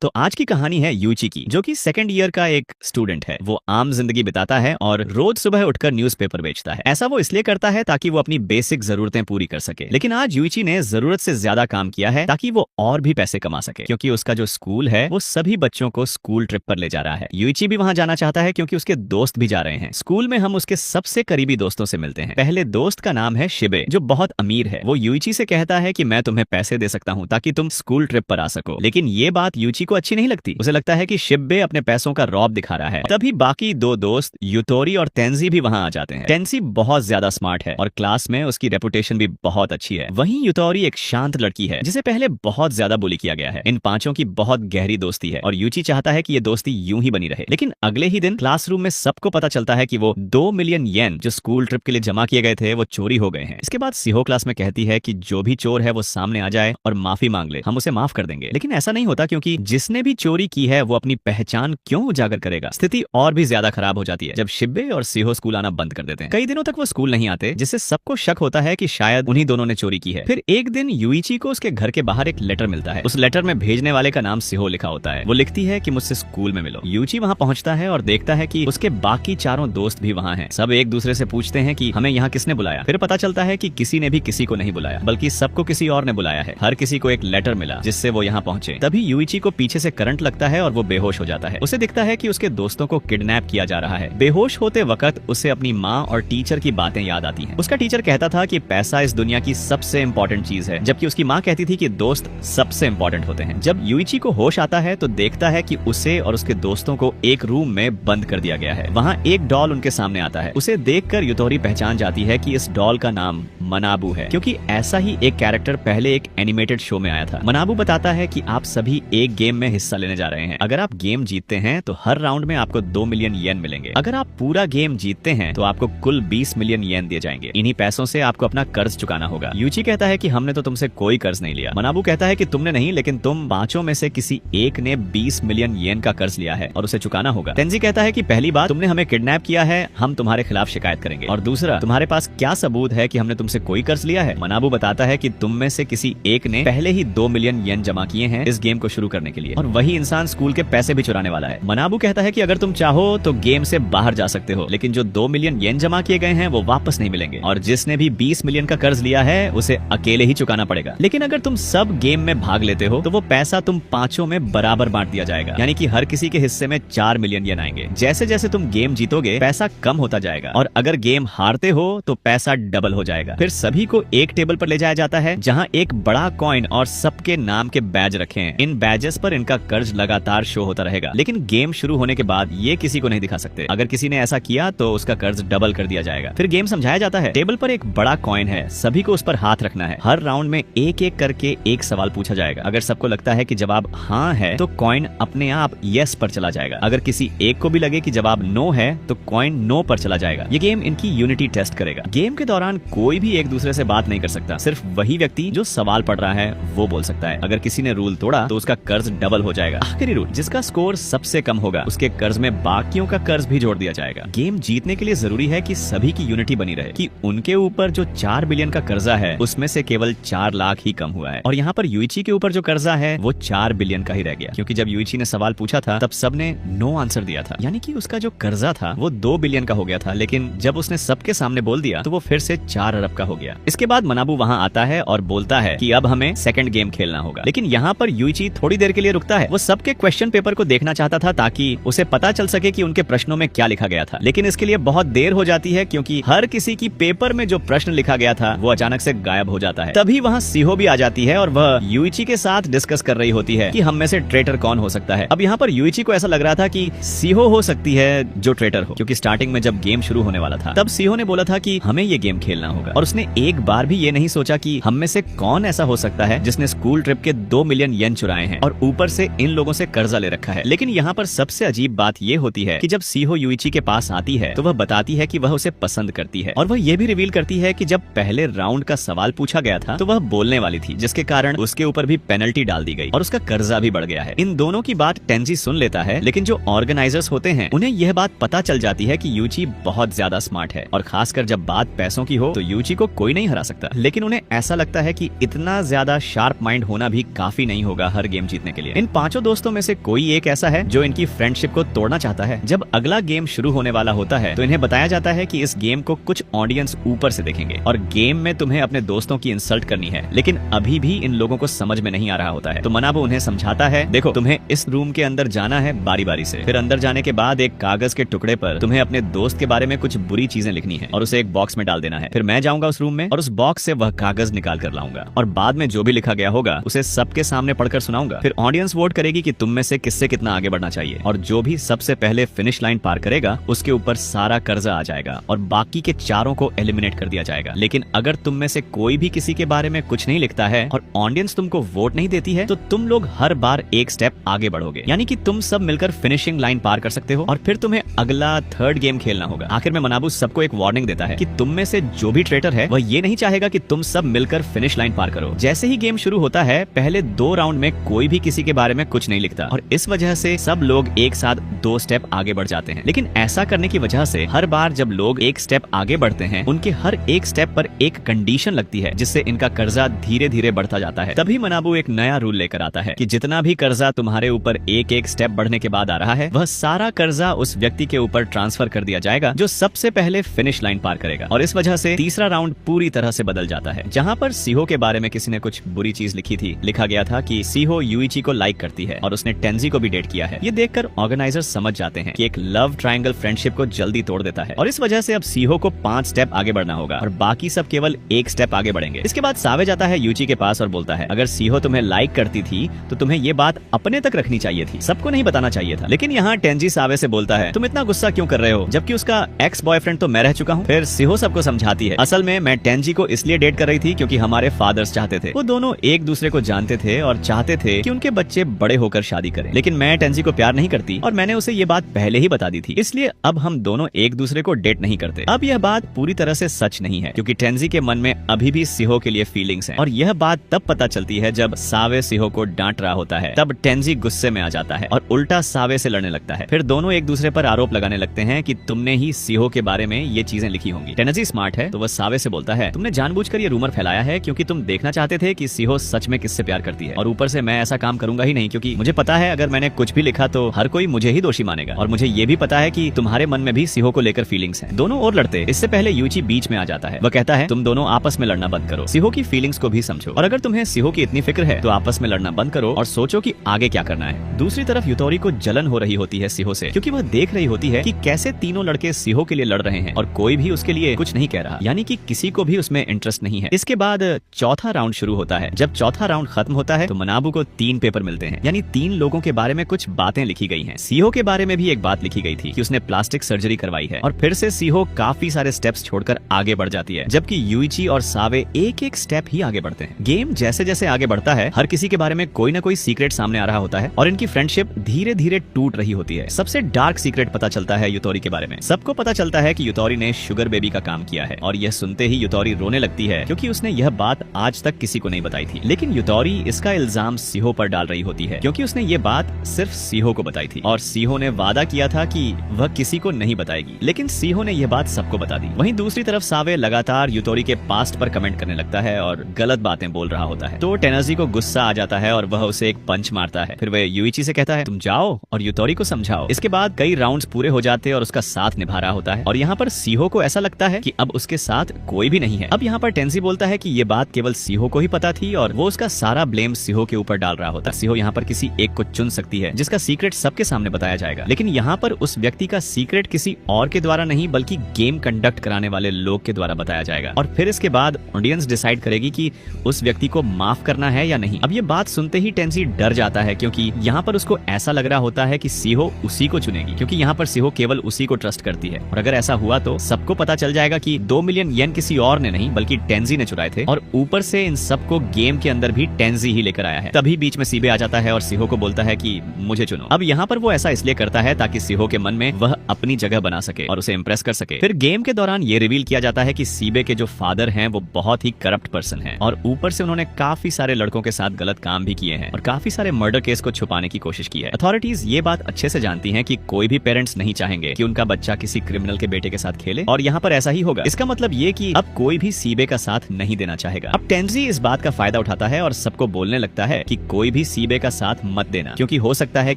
तो आज की कहानी है यूची की, जो कि सेकंड ईयर का एक स्टूडेंट है। वो आम जिंदगी बिताता है और रोज सुबह उठकर न्यूज़पेपर बेचता है। ऐसा वो इसलिए करता है ताकि वो अपनी बेसिक जरूरतें पूरी कर सके। लेकिन आज यूची ने जरूरत से ज्यादा काम किया है ताकि वो और भी पैसे कमा सके, क्योंकि उसका जो स्कूल है वो सभी बच्चों को स्कूल ट्रिप पर ले जा रहा है। यूची भी वहां जाना चाहता है क्योंकि उसके दोस्त भी जा रहे हैं। स्कूल में हम उसके सबसे करीबी दोस्तों से मिलते हैं। पहले दोस्त का नाम है शिबे, जो बहुत अमीर है। वो यूची से कहता है कि मैं तुम्हें पैसे दे सकता हूँ ताकि तुम स्कूल ट्रिप पर आ सको। लेकिन ये बात यूची को अच्छी नहीं लगती। उसे लगता है कि शिबे अपने पैसों का रौब दिखा रहा है। तभी बाकी दो दोस्त यूतोरी और तेंजी भी वहां आ जाते हैं। तेंजी बहुत ज्यादा स्मार्ट है और क्लास में उसकी रेपुटेशन भी बहुत अच्छी है। वहीं यूतोरी एक शांत लड़की है जिसे पहले बहुत ज्यादा बुली किया गया है। इन पांचों की बहुत गहरी दोस्ती है और यूची चाहता है कि ये दोस्ती यूं ही बनी रहे। लेकिन अगले ही दिन क्लासरूम में सबको पता चलता है कि वो 2 मिलियन येन जो स्कूल ट्रिप के लिए जमा किए गए थे वो चोरी हो गए हैं। इसके बाद सिहो क्लास में कहती है कि जो भी चोर है वो सामने आ जाए और माफी मांग ले, हम उसे माफ कर देंगे। लेकिन ऐसा नहीं होता, क्योंकि जिसने भी चोरी की है वो अपनी पहचान क्यों उजागर करेगा। स्थिति और भी ज्यादा खराब हो जाती है जब शिबे और सिहो स्कूल आना बंद कर देते हैं। कई दिनों तक वो स्कूल नहीं आते, जिससे सबको शक होता है कि शायद उन्हीं दोनों ने चोरी की है। फिर एक दिन यूइची को उसके घर के बाहर एक लेटर मिलता है। उस लेटर में भेजने वाले का नाम सिहो लिखा होता है। वो लिखती है कि मुझसे स्कूल में मिलो। यूची वहां पहुंचता है और देखता है कि उसके बाकी चारों दोस्त भी वहां हैं। सब एक दूसरे से पूछते हैं कि हमें यहाँ किसने बुलाया। फिर पता चलता है कि किसी ने भी किसी को नहीं बुलाया, बल्कि सबको किसी और ने बुलाया है। हर किसी को एक लेटर मिला जिससे वो यहाँ पहुंचे। तभी यूइची को पीछे से करंट लगता है और वो बेहोश हो जाता है। उसे दिखता है कि उसके दोस्तों को किडनैप किया जा रहा है। बेहोश होते वक्त उसे अपनी माँ और टीचर की बातें याद आती हैं। उसका टीचर कहता था कि पैसा इस दुनिया की सबसे इम्पोर्टेंट चीज है, जबकि उसकी माँ कहती थी कि दोस्त सबसे इम्पोर्टेंट होते हैं। जब यूइची को होश आता है तो देखता है कि उसे और उसके दोस्तों को एक रूम में बंद कर दिया गया है। वहाँ एक डॉल उनके सामने आता है। उसे देखकर यूतोरी पहचान जाती है कि इस डॉल का नाम मनाबू है, क्योंकि ऐसा ही एक कैरेक्टर पहले एक एनिमेटेड शो में आया था। मनाबू बताता है कि आप सभी एक गेम में हिस्सा लेने जा रहे हैं। अगर आप गेम जीतते हैं तो हर राउंड में आपको 2 मिलियन येन मिलेंगे। अगर आप पूरा गेम जीतते हैं तो आपको कुल 20 मिलियन येन दिए जाएंगे। इन्हीं पैसों से आपको अपना कर्ज चुकाना होगा। यूची कहता है कि हमने तो तुमसे कोई कर्ज नहीं लिया। मनाबू कहता है कि तुमने नहीं, लेकिन तुम पांचों में से किसी एक ने 20 मिलियन येन का कर्ज लिया है और उसे चुकाना होगा। तेंजी कहता है कि पहली बात, तुमने हमें किडनैप किया है, हम तुम्हारे खिलाफ शिकायत करेंगे। और दूसरा, तुम्हारे पास क्या सबूत है कि हमने तुमसे कोई कर्ज लिया है। मनाबू बताता है कि तुम में से किसी एक ने पहले ही 2 मिलियन येन जमा किए हैं इस गेम को शुरू करने के लिए, और वही इंसान स्कूल के पैसे भी चुराने वाला है। मनाबू कहता है कि अगर तुम चाहो तो गेम से बाहर जा सकते हो, लेकिन जो 2 मिलियन येन जमा किए गए हैं वो वापस नहीं मिलेंगे, और जिसने भी 20 मिलियन का कर्ज लिया है उसे अकेले ही चुकाना पड़ेगा। लेकिन अगर तुम सब गेम में भाग लेते हो तो वो पैसा तुम पांचों में बराबर बांट दिया जाएगा, यानी कि हर किसी के हिस्से में 4 मिलियन येन आएंगे। जैसे जैसे तुम गेम जीतोगे पैसा कम होता जाएगा, और अगर गेम हारते हो तो पैसा डबल हो जाएगा। फिर सभी को एक टेबल पर ले जाया जाता है जहाँ एक बड़ा कॉइन और सबके नाम के बैज रखे हैं। इन बैजेस पर इनका कर्ज लगातार शो होता रहेगा, लेकिन गेम शुरू होने के बाद ये किसी को नहीं दिखा सकते। अगर किसी ने ऐसा किया तो उसका कर्ज डबल कर दिया जाएगा। फिर गेम समझाया जाता है। टेबल पर एक बड़ा कॉइन है, सभी को उस पर हाथ रखना है। हर राउंड में एक एक करके एक सवाल पूछा जाएगा। अगर सबको लगता है कि जवाब हाँ है तो कॉइन अपने आप यस पर चला जाएगा। अगर किसी एक को भी लगे कि जवाब नो है तो कॉइन नो पर चला जाएगा। ये गेम इनकी यूनिटी टेस्ट करेगा। गेम के दौरान कोई भी एक दूसरे से बात नहीं कर सकता, सिर्फ वही व्यक्ति जो सवाल पढ़ रहा है वो बोल सकता है। अगर किसी ने रूल तोड़ा तो उसका कर्ज डबल हो जाएगा। आखिरी रूल, जिसका स्कोर सबसे कम होगा उसके कर्ज में बाकियों का कर्ज भी जोड़ दिया जाएगा। गेम जीतने के लिए जरूरी है कि सभी की यूनिटी बनी रहे, कि उनके ऊपर जो 4 बिलियन का कर्जा है उसमें से केवल 4 लाख ही कम हुआ है, और यहाँ पर यूइची के ऊपर जो कर्जा है वो 4 बिलियन का ही रह गया, क्योंकि जब यूइची ने सवाल पूछा था तब सबने नो आंसर दिया था, यानी कि उसका जो कर्जा था वो 2 बिलियन का हो गया था, लेकिन जब उसने सबके सामने बोल दिया तो वो फिर से 4 अरब का हो गया। इसके बाद मनाबू वहाँ आता है और बोलता है कि अब हमें सेकंड गेम खेलना होगा। लेकिन यहाँ पर यूइची थोड़ी देर के लिए रुकता है। वो सबके क्वेश्चन पेपर को देखना चाहता था ताकि उसे पता चल सके कि उनके प्रश्नों में क्या लिखा गया था, लेकिन इसके लिए बहुत देर हो जाती है, क्योंकि हर किसी की पेपर में जो प्रश्न लिखा गया था वो अचानक से गायब हो जाता है। तभी वहाँ सिहो भी आ जाती है और वह यूइची के साथ डिस्कस कर रही होती है कि हम में से ट्रेटर कौन हो सकता है। अब यहाँ पर यूइची को ऐसा लग रहा था कि सिहो हो सकती है जो ट्रेटर हो, क्योंकि स्टार्टिंग में जब गेम शुरू होने वाला था तब सिहो ने बोला था कि हमें ये गेम खेलना होगा, और उसने एक बार भी ये नहीं सोचा कि हम में से कौन ऐसा हो सकता है जिसने स्कूल ट्रिप के 2 मिलियन येन चुराए हैं और ऊपर से इन लोगों से कर्जा ले रखा है। लेकिन यहाँ पर सबसे अजीब बात ये होती है कि जब सिहो यूइची के पास आती है तो वह बताती है कि वह उसे पसंद करती है, और वह ये भी रिवील करती है कि जब पहले राउंड का सवाल पूछा गया था तो वह बोलने वाली थी, जिसके कारण उसके ऊपर भी पेनल्टी डाल दी गई और उसका कर्जा भी बढ़ गया है। इन दोनों की बात तेंजी सुन लेता है, लेकिन जो ऑर्गेनाइजर्स होते हैं उन्हें यह बात पता चल जाती है कि यूची बहुत ज्यादा स्मार्ट है, और खासकर जब बात पैसों की हो तो यूची को कोई नहीं हरा सकता। लेकिन उन्हें ऐसा लगता है कि इतना ज्यादा शार्प माइंड होना भी काफी नहीं होगा हर गेम जीतने के लिए। लिए। इन 5 दोस्तों में से कोई एक ऐसा है जो इनकी फ्रेंडशिप को तोड़ना चाहता है। जब अगला गेम शुरू होने वाला होता है तो इन्हें बताया जाता है कि इस गेम को कुछ ऑडियंस ऊपर से देखेंगे और गेम में तुम्हें अपने दोस्तों की इंसल्ट करनी है। लेकिन अभी भी इन लोगों को समझ में नहीं आ रहा होता है, तो मनाबू उन्हें समझाता है, देखो तुम्हें इस रूम के अंदर जाना है बारी बारी से। फिर अंदर जाने के बाद एक कागज के टुकड़े पर तुम्हें अपने दोस्त के बारे में कुछ बुरी चीजें लिखनी है और उसे एक बॉक्स में डाल देना है। फिर मैं जाऊंगा उस रूम में और उस बॉक्स से वह कागज निकाल कर लाऊंगा और बाद में जो भी लिखा गया होगा उसे सबके सामने पढ़कर सुनाऊंगा। फिर ऑडियंस वोट करेगी कि तुम में से किससे कितना आगे बढ़ना चाहिए और जो भी सबसे पहले फिनिश लाइन पार करेगा उसके ऊपर सारा कर्जा आ जाएगा और बाकी के चारों को एलिमिनेट कर दिया जाएगा। लेकिन अगर तुम में से कोई भी किसी के बारे में कुछ नहीं लिखता है और ऑडियंस तुमको वोट नहीं देती है तो तुम लोग हर बार एक स्टेप आगे बढ़ोगे, यानी कि तुम सब मिलकर फिनिशिंग लाइन पार कर सकते हो और फिर तुम्हें अगला थर्ड गेम खेलना होगा। आखिर में मनाबू सबको एक वार्निंग देता है कि तुम में से जो भी ट्रेटर है वह ये नहीं चाहेगा कि तुम सब मिलकर फिनिश लाइन पार करो। जैसे ही गेम शुरू होता है पहले 2 राउंड में कोई भी किसी के बारे में कुछ नहीं लिखता और इस वजह से सब लोग एक साथ 2 स्टेप आगे बढ़ जाते हैं। लेकिन ऐसा करने की वजह से हर बार जब लोग एक स्टेप आगे बढ़ते हैं उनके हर एक स्टेप पर एक कंडीशन लगती है जिससे इनका कर्जा धीरे धीरे बढ़ता जाता है। तभी मनाबू एक नया रूल लेकर आता है कि जितना भी कर्जा तुम्हारे ऊपर एक एक स्टेप बढ़ने के बाद आ रहा है वह सारा कर्जा उस व्यक्ति के ऊपर ट्रांसफर कर दिया जाएगा जो सबसे पहले फिनिश लाइन पार करेगा। और इस वजह से तीसरा राउंड पूरी तरह से बदल जाता है। जहाँ पर सीहो के बारे में किसी ने कुछ बुरी चीज लिखी थी, लिखा गया था कि सीहो यूइची को लाइक करती है और उसने टेंजी को भी डेट किया है। ये देखकर ऑर्गेनाइजर समझ जाते हैं कि एक लव ट्रायंगल फ्रेंडशिप को जल्दी तोड़ देता है और इस वजह से अब सीहो को 5 स्टेप आगे बढ़ना होगा और बाकी सब केवल 1 स्टेप आगे बढ़ेंगे। इसके बाद सावे जाता है यूची के पास और बोलता है, अगर सीहो तुम्हें लाइक करती थी तो तुम्हें ये बात अपने तक रखनी चाहिए थी, सबको नहीं बताना चाहिए था। लेकिन यहाँ टेंजी सावे से बोलता है, तुम इतना गुस्सा क्यों कर रहे हो जबकि उसका एक्स बॉयफ्रेंड तो मैं रह चुका हूँ। फिर सीहो सबको समझाती है, असल में मैं टेंजी को इसलिए डेट कर रही थी क्योंकि हमारे फादर्स चाहते थे। वो दोनों एक दूसरे को जानते थे और चाहते थे कि उनके बच्चे बड़े होकर शादी करें। लेकिन मैं टेंजी को प्यार नहीं करती और मैंने उसे ये बात पहले ही बता दी थी, इसलिए अब हम दोनों एक दूसरे को डेट नहीं करते। अब यह बात पूरी तरह से सच नहीं है क्योंकि टेंजी के मन में अभी भी सीहो के लिए फीलिंग्स हैं और यह बात तब पता चलती है जब सावे सीहो को डांट रहा होता है। तब टेंजी गुस्से में आ जाता है और उल्टा सावे से लड़ने लगता है। फिर दोनों एक दूसरे पर आरोप लगाने लगते हैं कि तुमने ही सीहो के बारे में ये चीजें लिखी होंगी। टेंजी स्मार्ट है तो वह सावे से बोलता है, तुमने जानबूझकर ये रूमर फैलाया है क्योंकि तुम देखना चाहते थे कि सीहो सच में किससे प्यार करती है और ऊपर से मैं ऐसा काम करूंगा ही नहीं क्योंकि मुझे पता है अगर मैंने कुछ भी लिखा तो हर कोई मुझे ही दोषी मानेगा और मुझे ये भी पता है कि तुम्हारे मन में भी सीहो को लेकर फीलिंग्स हैं। दोनों और लड़ते इससे पहले यूची बीच में आ जाता है। वह कहता है, तुम दोनों आपस में लड़ना बंद करो, सीहो की फीलिंग्स को भी समझो और अगर तुम्हें सीहो की इतनी फिक्र है तो आपस में लड़ना बंद करो और सोचो कि आगे क्या करना है। दूसरी तरफ यूतोरी को जलन हो रही होती है सीहो से क्योंकि वह देख रही होती है कि कैसे तीनों लड़के सीहो के लिए लड़ रहे हैं और कोई भी उसके लिए कुछ नहीं कह रहा, यानी कि किसी को भी उसमें इंटरेस्ट नहीं है। इसके बाद चौथा राउंड शुरू होता है। जब चौथा राउंड खत्म होता है तो मनाबू को 3 पेपर मिलते हैं, यानी 3 लोगों के बारे में कुछ बातें लिखी गई हैं। सीहो के बारे में भी एक बात लिखी गई थी कि उसने प्लास्टिक सर्जरी करवाई है और फिर से सीहो काफी सारे स्टेप्स छोड़कर आगे बढ़ जाती है, जबकि यूइची और सावे एक एक स्टेप ही आगे बढ़ते हैं। गेम जैसे जैसे आगे बढ़ता है हर किसी के बारे में कोई ना कोई सीक्रेट सामने आ रहा होता है और इनकी फ्रेंडशिप धीरे धीरे टूट रही होती है। सबसे डार्क सीक्रेट पता चलता है यूतोरी के बारे में। सबको पता चलता है कि यूतोरी ने शुगर बेबी का काम किया है और यह सुनते ही यूतोरी रोने लगती है क्योंकि उसने यह बात आज तक किसी को नहीं बताई थी। लेकिन यूतोरी इसका इल्जाम सीहो पर डाल रही होती है क्योंकि उसने ये बात सिर्फ सीहो को बताई थी और सीहो ने वादा किया था कि वह किसी को नहीं बताएगी, लेकिन सीहो ने यह बात सबको बता दी। वहीं दूसरी तरफ सावे लगातार यूतोरी के पास्ट पर कमेंट करने लगता है और गलत बातें बोल रहा होता है। तो टेनजी को गुस्सा आ जाता है और वह उसे एक पंच मारता है। फिर वह यूइची से कहता है, तुम जाओ और यूतोरी को समझाओ। इसके बाद कई राउंड्स पूरे हो जाते हैं और उसका साथ निभा रहा होता है और यहाँ पर सीहो को ऐसा लगता है कि अब उसके साथ कोई भी नहीं है। अब यहाँ पर टेंजी बोलता है कि ये बात केवल सीहो को ही पता थी और वो उसका सारा ब्लेम सीहो के ऊपर डाल रहा होता है। सीहो यहाँ पर किसी एक को चुन सकती है जिसका सीक्रेट सबके सामने बताया जाएगा, लेकिन यहाँ पर उस व्यक्ति का सीक्रेट किसी और के द्वारा नहीं बल्कि गेम कंडक्ट कराने वाले लोग के द्वारा बताया जाएगा और फिर इसके बाद ऑडियंस डिसाइड करेगी कि उस व्यक्ति को माफ करना है या नहीं। अब ये बात सुनते ही टेंजी डर जाता है क्योंकि यहाँ पर उसको ऐसा लग रहा होता है कि सीहो उसी को चुनेगी क्योंकि यहाँ पर सीहो केवल उसी को ट्रस्ट करती है और अगर ऐसा हुआ तो सबको पता चल जाएगा कि 2 मिलियन येन किसी और ने नहीं बल्कि टेंजी ने चुराए थे और ऊपर से इन सबको गेम के अंदर भी टेंजी ही लेकर आया है। तभी बीच में सीबे आ जाता है और सीहो को बोलता है कि मुझे चुनो। अब यहाँ पर वो ऐसा इसलिए करता है ताकि सीहो के मन में वह अपनी जगह बना सके और उसे इम्प्रेस कर सके। फिर गेम के दौरान ये रिवील किया जाता है कि सीबे के जो फादर हैं वो बहुत ही करप्ट पर्सन हैं और ऊपर से उन्होंने काफी सारे लड़कों के साथ गलत काम भी किए हैं और काफी सारे मर्डर केस को छुपाने की कोशिश की है। अथॉरिटीज ये बात अच्छे से जानती हैं कि कोई भी पेरेंट्स नहीं चाहेंगे कि उनका बच्चा किसी क्रिमिनल के बेटे के साथ खेले और यहाँ पर ऐसा ही होगा। इसका मतलब ये कि अब कोई भी सीबे का साथ नहीं देना चाहेगा। अब टेंजी इस बात का फायदा उठाता है और सबको बोलने लगता है कि कोई भी सीबे का साथ मत देना, क्योंकि हो सकता है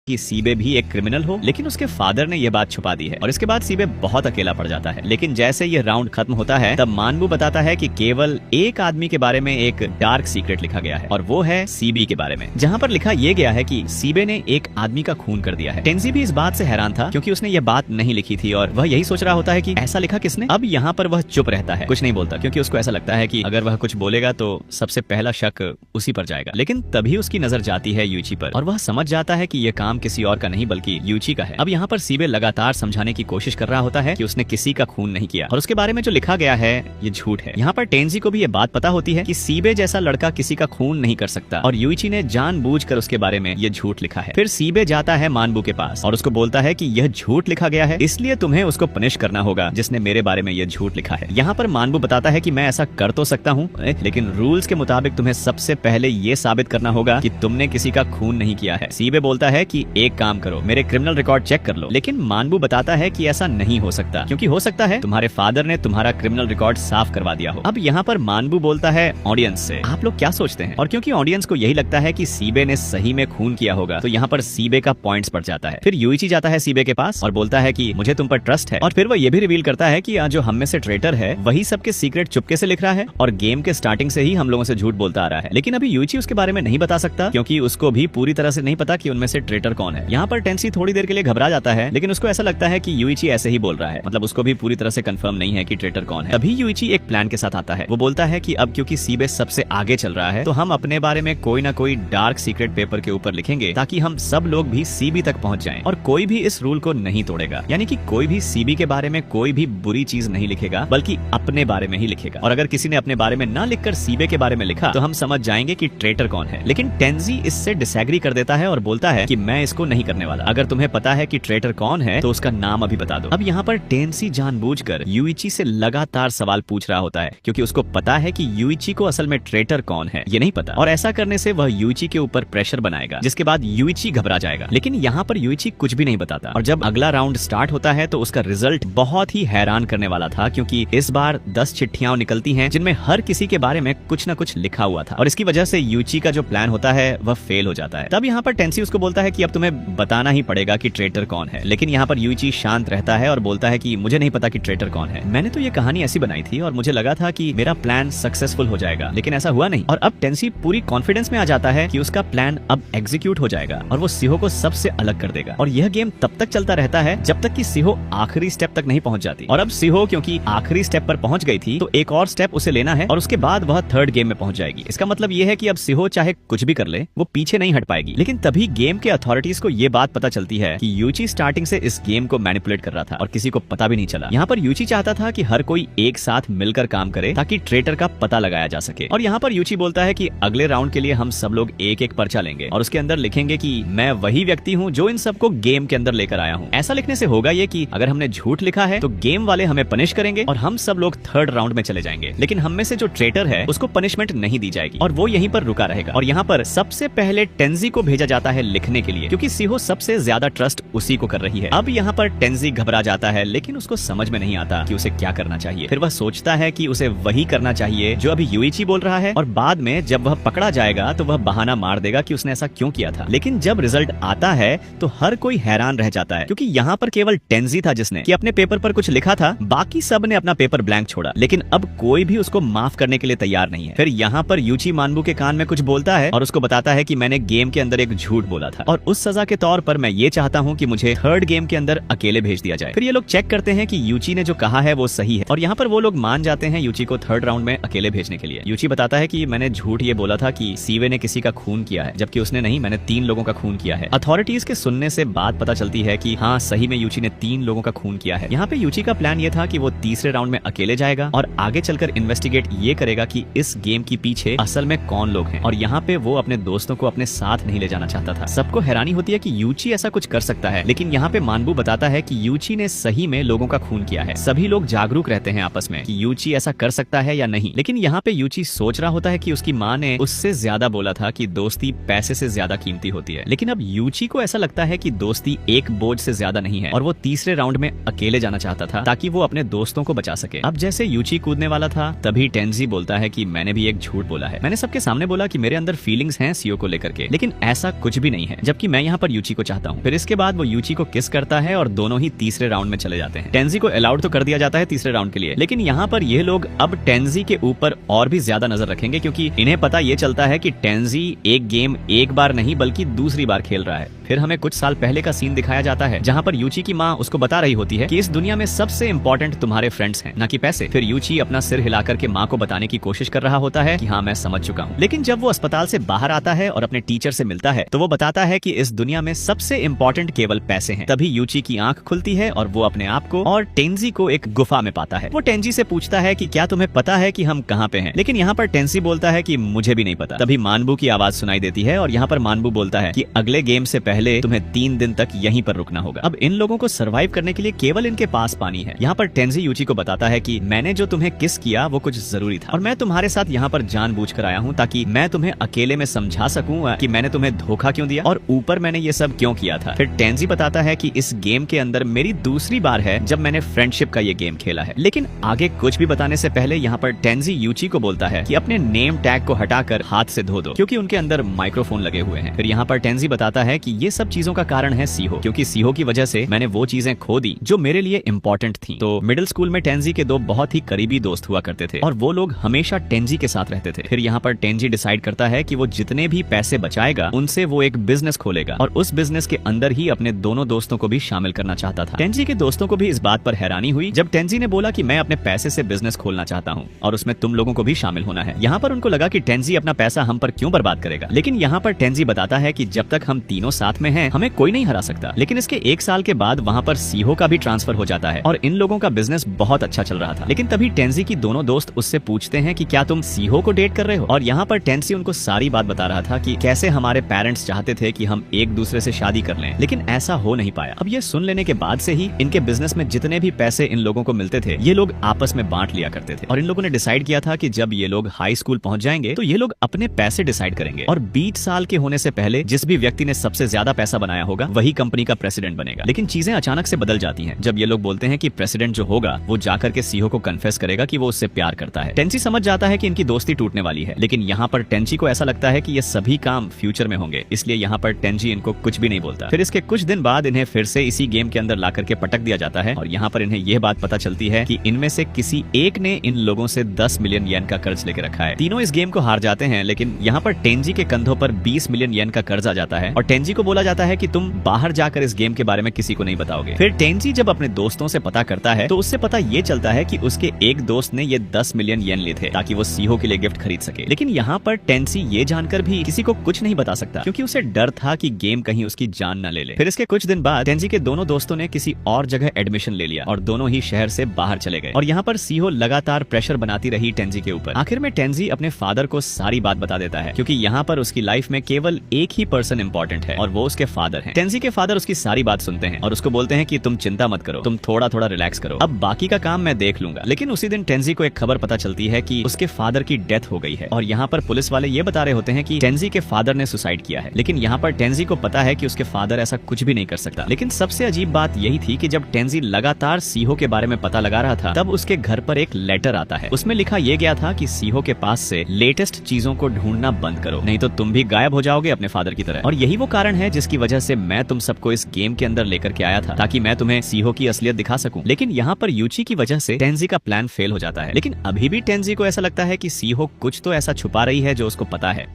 कि सीबे भी एक क्रिमिनल हो, लेकिन उसके फादर ने यह बात छुपा दी है और इसके बाद सीबे बहुत अकेला पड़ जाता है। लेकिन जैसे ये राउंड खत्म होता है तब मानबू बताता है कि केवल एक आदमी के बारे में एक डार्क सीक्रेट लिखा गया है और वो है सीबी के बारे में, जहाँ पर लिखा यह गया है कि सीबे ने एक आदमी का खून कर दिया है। टेंजी भी इस बात से हैरान था क्योंकि उसने ये बात नहीं लिखी थी और वह यही सोच रहा होता है कि ऐसा लिखा किसने। अब यहाँ पर वह चुप रहता है, कुछ नहीं बोलता, क्योंकि उसको ऐसा लगता है कि अगर वह कुछ बोलेगा तो सबसे पहला शक उसी पर जाएगा। लेकिन तभी उसकी नजर जाती है यूची पर और वह समझ जाता है कि यह काम किसी और का नहीं बल्कि यूची का है। अब यहाँ पर सीबे लगातार समझाने की कोशिश कर रहा होता है कि उसने किसी का खून नहीं किया और उसके बारे में जो लिखा गया है ये झूठ है। यहाँ पर टेंजी को भी ये बात पता होती है कि सीबे जैसा लड़का किसी का खून नहीं कर सकता और यूची ने जानबूझकर उसके बारे में ये झूठ लिखा है। फिर सीबे जाता है मानबू के पास और उसको बोलता है कि यह झूठ लिखा गया है, इसलिए तुम्हें उसको पनिश करना होगा जिसने मेरे बारे में यह झूठ लिखा है। यहाँ पर मानबू बताता है कि मैं ऐसा कर तो सकता हूँ, लेकिन रूल्स के मुताबिक तुम्हें सबसे पहले ये साबित करना होगा कि तुमने किसी का खून नहीं किया है। सीबे बोलता है कि एक काम करो, मेरे क्रिमिनल रिकॉर्ड चेक कर लो। लेकिन मानबू बताता है कि ऐसा नहीं हो सकता, क्योंकि हो सकता है तुम्हारे फादर ने तुम्हारा क्रिमिनल रिकॉर्ड साफ करवा दिया हो। अब यहाँ पर मानबू बोलता है ऑडियंस से, आप लोग क्या सोचते हैं? और क्योंकि ऑडियंस को यही लगता है कि सीबे ने सही में खून किया होगा तो यहाँ पर सीबे का पॉइंट्स बढ़ जाता है। फिर यूइची जाता है सीबे के पास और बोलता है कि मुझे तुम पर ट्रस्ट है और फिर वो ये भी रिवील करता है कि जो हम में से ट्रेटर है वही सबके सीक्रेट चुपके से लिख रहा है और गेम के स्टार्टिंग से ही हम लोगों से झूठ बोलता आ रहा है। लेकिन अभी यूइची उसके बारे में नहीं बता सकता क्योंकि उसको भी पूरी तरह से नहीं पता कि उनमें से ट्रेटर कौन है। यहाँ पर टेंसी थोड़ी देर के लिए घबरा जाता है, लेकिन उसको ऐसा लगता है कि यूइची ऐसे ही बोल रहा है, मतलब उसको भी पूरी तरह से कंफर्म नहीं है कि ट्रेटर कौन है। तभी यूइची एक प्लान के साथ आता है। वो बोलता है कि अब क्योंकि सीबे सबसे आगे चल रहा है तो हम अपने बारे में कोई ना कोई डार्क सीक्रेट पेपर के ऊपर लिखेंगे ताकि हम सब लोग भी सीबी तक पहुंच जाएं और कोई भी इस रूल को नहीं तोड़ेगा। यानी कि कोई भी सीबी के बारे में कोई भी बुरी चीज नहीं लिखेगा बल्कि अपने बारे में ही लिखेगा। और अगर किसी ने अपने बारे में ना लिखकर सीबे के बारे में लिखा तो हम समझ जाएंगे कि ट्रेटर कौन है। लेकिन टेंजी इससे डिसएग्री कर देता है और बोलता है कि मैं इसको नहीं करने वाला। अगर तुम्हें पता है कि ट्रेटर कौन है तो उसका नाम अभी बता दो। अब यहाँ पर टेंसी जानबूझकर यूइची से लगातार सवाल पूछ रहा होता है क्योंकि उसको पता है कि यूइची को असल में ट्रेटर कौन है ये नहीं पता और ऐसा करने से वह यूइची के ऊपर प्रेशर बनाएगा जिसके बाद यूइची घबरा जाएगा। लेकिन यहाँ पर यूइची कुछ भी नहीं बताता और जब अगला राउंड स्टार्ट होता है तो उसका रिजल्ट बहुत ही हैरान करने वाला था क्योंकि इस बार 10 चिट्ठियां निकलती हैं जिनमें हर किसी के बारे में कुछ न कुछ लिखा हुआ था और इसकी वजह से यूइची का जो प्लान होता है वह फेल हो जाता है। तब यहाँ पर टेंसी उसको बोलता है कि अब तुम्हें बताना ही पड़ेगा कि ट्रेटर कौन है। लेकिन यहाँ पर यूइची शांत रहता है और बोलता है कि मुझे नहीं पता कि ट्रेटर कौन है, मैंने तो ये कहानी ऐसी बनाई थी और मुझे लगा था कि मेरा प्लान सक्सेसफुल हो जाएगा, लेकिन ऐसा हुआ नहीं। और अब टेंसी पूरी कॉन्फिडेंस में आ जाता है कि उसका प्लान अब एग्जीक्यूट हो जाएगा और वो सिहो को सबसे अलग कर देगा। और यह गेम तब तक चलता रहता है जब तक कि सिहो आखिरी स्टेप तक नहीं पहुंच जाती। और अब सिहो क्योंकि आखिरी स्टेप पर पहुंच गई थी तो एक और स्टेप उसे लेना है और उसके बाद वह थर्ड गेम में पहुंच जाएगी। इसका मतलब यह है कि अब सिहो चाहे कुछ भी कर ले वो पीछे नहीं हट पाएगी। लेकिन तभी गेम के अथॉरिटीज को यह बात पता चलती है कि यूची स्टार्टिंग से इस गेम को मैनिपुलेट कर रहा था और किसी को पता भी नहीं चला। यहाँ पर यूची चाहता था कि हर कोई एक साथ मिलकर काम करे ताकि ट्रेटर का पता लगाया जा सके। और यहाँ पर यूची बोलता है कि अगले राउंड के लिए हम सब लोग एक एक पर्चा लेंगे और उसके अंदर लिखेंगे कि मैं वही व्यक्ति हूँ जो इन सबको गेम के अंदर लेकर आया हूँ। ऐसा लिखने से होगा ये कि अगर हमने झूठ लिखा है तो गेम वाले हमें पनिश करेंगे और हम सब लोग थर्ड राउंड में चले जाएंगे, लेकिन हम में से जो ट्रेटर है उसको पनिशमेंट नहीं दी जाएगी और वो यहीं पर रुका रहेगा। और यहाँ पर सबसे पहले टेंजी को भेजा जाता है लिखने के लिए क्योंकि सिहो सबसे ज्यादा ट्रस्ट उसी को कर रही है। अब यहाँ पर टेंजी घबरा जाता है लेकिन उसको समझ में नहीं आता कि उसे क्या करना चाहिए। फिर वह सोचता है कि उसे वही करना चाहिए जो अभी यूइची बोल रहा है और बाद में जब वह पकड़ा जाएगा तो वह बहाना मार देगा कि उसने ऐसा क्यों किया था। लेकिन जब रिजल्ट आता है तो हर कोई हैरान रह जाता है क्योंकि यहाँ पर केवल टेंजी था जिसने कि अपने पेपर पर कुछ लिखा था, बाकी सब ने अपना पेपर ब्लैंक छोड़ा। लेकिन अब कोई भी उसको माफ करने के लिए तैयार नहीं है। फिर यहाँ पर यूची मानबू के कान में कुछ बोलता है और उसको बताता है कि मैंने गेम के अंदर एक झूठ बोला था और उस सजा के तौर पर मैं ये चाहता हूँ कि मुझे थर्ड गेम के अंदर अकेले भेज दिया जाए। फिर ये लोग चेक करते हैं कि यूची ने जो कहा है वो सही है और यहाँ पर वो लोग मान जाते हैं यूची को थर्ड राउंड में अकेले भेजने के लिए। यूची बताता है कि मैंने झूठ ये बोला था कि सीवे ने किसी का खून किया है, जबकि उसने नहीं, मैंने 3 लोगों का खून किया है। अथॉरिटीज के सुनने से बात पता चलती है कि हाँ सही में यूची ने 3 लोगों का खून किया है। यहाँ पे यूची का प्लान ये था कि वो तीसरे राउंड में अकेले जाएगा और आगे चलकर इन्वेस्टिगेट ये करेगा कि इस गेम की पीछे असल में कौन लोग हैं और यहाँ पे वो अपने दोस्तों को अपने साथ नहीं ले जाना चाहता था। सबको हैरानी हैरानी होती है कि यूची ऐसा कुछ कर सकता है, लेकिन यहाँ पे मानबू बताता है कि यूची ने सही में लोगों का खून किया है। सभी लोग जागरूक रहते हैं आपस में कि यूची ऐसा कर सकता है या नहीं, लेकिन यहाँ पे यूची सोच रहा होता है कि उसकी माँ ने उससे ज्यादा बोला था कि दोस्ती पैसे से ज्यादा कीमती होती है। लेकिन अब यूची को ऐसा लगता है कि दोस्ती एक बोझ से ज्यादा नहीं है और वो तीसरे राउंड में अकेले जाना चाहता था ताकि वो अपने दोस्तों को बचा सके। अब जैसे यूची कूदने वाला था तभी टेंजी बोलता है कि मैंने भी एक झूठ बोला है। मैंने सबके सामने बोला कि मेरे अंदर फीलिंग्स हैं सीओ को लेकर के, लेकिन ऐसा कुछ भी नहीं है, जबकि मैं यहाँ पर यूची को चाहता हूँ। फिर इसके बाद वो यूची को किस करता है और दोनों ही तीसरे राउंड में चले जाते हैं। टेंजी को अलाउड तो कर दिया जाता है तीसरे राउंड के लिए, लेकिन यहाँ पर ये लोग अब टेंजी के ऊपर और भी ज्यादा नजर रखेंगे क्योंकि इन्हें पता ये चलता है कि टेंजी एक गेम एक बार नहीं बल्कि दूसरी बार खेल रहा है। फिर हमें कुछ साल पहले का सीन दिखाया जाता है जहाँ पर यूची की माँ उसको बता रही होती है कि इस दुनिया में सबसे इंपॉर्टेंट तुम्हारे फ्रेंड्स हैं, ना कि पैसे। फिर यूची अपना सिर हिलाकर के माँ को बताने की कोशिश कर रहा होता है कि हाँ मैं समझ चुका हूँ। लेकिन जब वो अस्पताल से बाहर आता है और अपने टीचर से मिलता है तो वो बताता है कि इस दुनिया में सबसे इंपॉर्टेंट केवल पैसे हैं। तभी यूची की आंख खुलती है और वो अपने आप को और टेंजी को एक गुफा में पाता है। वो टेंजी से पूछता है कि क्या तुम्हें पता है कि हम कहाँ पे हैं, लेकिन यहाँ पर टेंजी बोलता है कि मुझे भी नहीं पता। तभी मानबू की आवाज सुनाई देती है और यहाँ पर मानबू बोलता है कि अगले गेम से पहले तुम्हें 3 दिन तक यहीं पर रुकना होगा। अब इन लोगों को सरवाइव करने के लिए केवल इनके पास पानी है। यहाँ पर टेंजी यूची को बताता है कि मैंने जो तुम्हें किस किया वो कुछ जरूरी था और मैं तुम्हारे साथ यहाँ पर जानबूझकर आया हूँ ताकि मैं तुम्हें अकेले में समझा सकूं कि मैंने तुम्हें धोखा क्यों दिया और ऊपर मैंने ये सब क्यों किया था। फिर टेंजी बताता है कि इस गेम के अंदर मेरी दूसरी बार है जब मैंने फ्रेंडशिप का ये गेम खेला है। लेकिन आगे कुछ भी बताने से पहले यहाँ पर टेंजी यूची को बोलता है कि अपने नेम टैग को हटाकर हाथ से धो दो क्योंकि उनके अंदर माइक्रोफोन लगे हुए हैं। फिर यहाँ पर टेंजी बताता है कि ये सब चीजों का कारण है सीहो, क्योंकि सीहो की वजह से मैंने वो चीजें खो दी जो मेरे लिए इंपॉर्टेंट थी। तो मिडिल स्कूल में टेंजी के 2 बहुत ही करीबी दोस्त हुआ करते थे और वो लोग हमेशा टेंजी के साथ रहते थे। फिर यहाँ पर टेंजी डिसाइड करता है कि वो जितने भी पैसे बचाएगा उनसे वो एक बिजनेस खोलेगा और उस बिजनेस के अंदर ही अपने दोनों दोस्तों को भी शामिल करना चाहता था। टेंजी के दोस्तों को भी इस बात पर हैरानी हुई जब टेंजी ने बोला कि मैं अपने पैसे से बिजनेस खोलना चाहता हूँ और उसमें तुम लोगों को भी शामिल होना है। यहाँ पर उनको लगा कि टेंजी अपना पैसा हम पर क्यों बर्बाद करेगा, लेकिन यहाँ पर टेंजी बताता है कि जब तक हम तीनों साथ में हैं हमें कोई नहीं हरा सकता। लेकिन इसके 1 साल के बाद वहाँ पर सीहो का भी ट्रांसफर हो जाता है और इन लोगों का बिजनेस बहुत अच्छा चल रहा था। लेकिन तभी टेंजी की दोनों दोस्त उससे पूछते हैं कि क्या तुम सीहो को डेट कर रहे हो, और यहाँ पर टेंजी उनको सारी बात बता रहा था कि कैसे हमारे पेरेंट्स चाहते थे कि हम एक दूसरे से शादी कर लें, लेकिन ऐसा हो नहीं पाया। अब ये सुन लेने के बाद से ही इनके बिजनेस में जितने भी पैसे इन लोगों को मिलते थे ये लोग आपस में बांट लिया करते थे और इन लोगों ने डिसाइड किया था कि जब ये लोग हाई स्कूल पहुंच जाएंगे तो ये लोग अपने पैसे डिसाइड करेंगे और 20 साल के होने से पहले जिस भी व्यक्ति ने सबसे ज्यादा पैसा बनाया होगा वही कंपनी का प्रेसिडेंट बनेगा। लेकिन चीजें अचानक से बदल जाती हैं जब ये लोग बोलते हैं कि प्रेसिडेंट जो होगा वो जाकर के सीहो को कन्फेस करेगा कि वो उससे प्यार करता है। टेंची समझ जाता है कि इनकी दोस्ती टूटने वाली है, लेकिन यहाँ पर टेंची को ऐसा लगता है कि ये सभी काम फ्यूचर में होंगे, इसलिए यहाँ पर टेंची इनको कुछ भी नहीं बोलता। फिर इसके कुछ दिन बाद इन्हें फिर से इसी गेम के अंदर ला करके पटक दिया जाता है और यहाँ पर इन्हें यह बात पता चलती है कि इनमें से किसी एक ने इन लोगों से 10 मिलियन येन का कर्ज लेके रखा है। तीनों इस गेम को हार जाते हैं, लेकिन यहाँ पर टेंजी के कंधों पर 20 मिलियन येन का कर्ज आ जाता है और टेंजी को बोला जाता है कि तुम बाहर जाकर इस गेम के बारे में किसी को नहीं बताओगे। फिर टेंजी जब अपने दोस्तों से पता करता है तो उससे पता ये चलता है कि उसके एक दोस्त ने ये 10 मिलियन येन लिए थे ताकि वो सीहो के लिए गिफ्ट खरीद सके। लेकिन यहाँ पर टेंजी ये जानकर भी किसी को कुछ नहीं बता सकता क्योंकि उसे डर था कि गेम कहीं उसकी जान न ले ले। फिर इसके कुछ दिन बाद टेंजी के दोनों दोस्तों ने किसी और जगह एडमिशन ले लिया और दोनों ही शहर से बाहर चले गए और यहाँ पर सीहो लगातार प्रेशर बनाती रही टेंजी के ऊपर। आखिर में टेंजी अपने फादर को सारी बात बता देता है क्योंकि यहाँ पर उसकी लाइफ में केवल एक ही पर्सन इंपॉर्टेंट है और वो उसके फादर हैं। टेंजी के फादर उसकी सारी बात सुनते हैं और उसको बोलते हैं कि तुम चिंता मत करो, तुम थोड़ा थोड़ा रिलैक्स करो, अब बाकी का काम मैं देख लूंगा। लेकिन उसी दिन टेंजी को एक खबर पता चलती है कि उसके फादर की डेथ हो गई है और यहाँ पर पुलिस वाले ये बता रहे होते हैं कि टेंजी के फादर ने सुसाइड किया है। लेकिन यहाँ पर टेंजी को पता है कि उसके फादर ऐसा कुछ भी नहीं कर सकता। लेकिन सबसे अजीब बात यही थी कि जब टेंजी लगातार सीहो के बारे में पता लगा रहा था तब उसके घर पर एक लेटर आता है। उसमें लिखा यह गया था कि सीहो के पास से लेटेस्ट चीजों को ढूंढना बंद करो, नहीं तो तुम भी गायब हो जाओगे अपने फादर की तरह। और यही वो कारण है जिसकी वजह से मैं तुम सबको इस गेम के अंदर लेकर के आया था ताकि मैं तुम्हें सीहो की असलियत दिखा सकूं। लेकिन यहाँ पर यूची की वजह से टेंजी का प्लान फेल हो जाता है। लेकिन अभी भी टेंजी को ऐसा लगता है कि सीहो कुछ तो ऐसा छुपा रही है जो उसको पता है।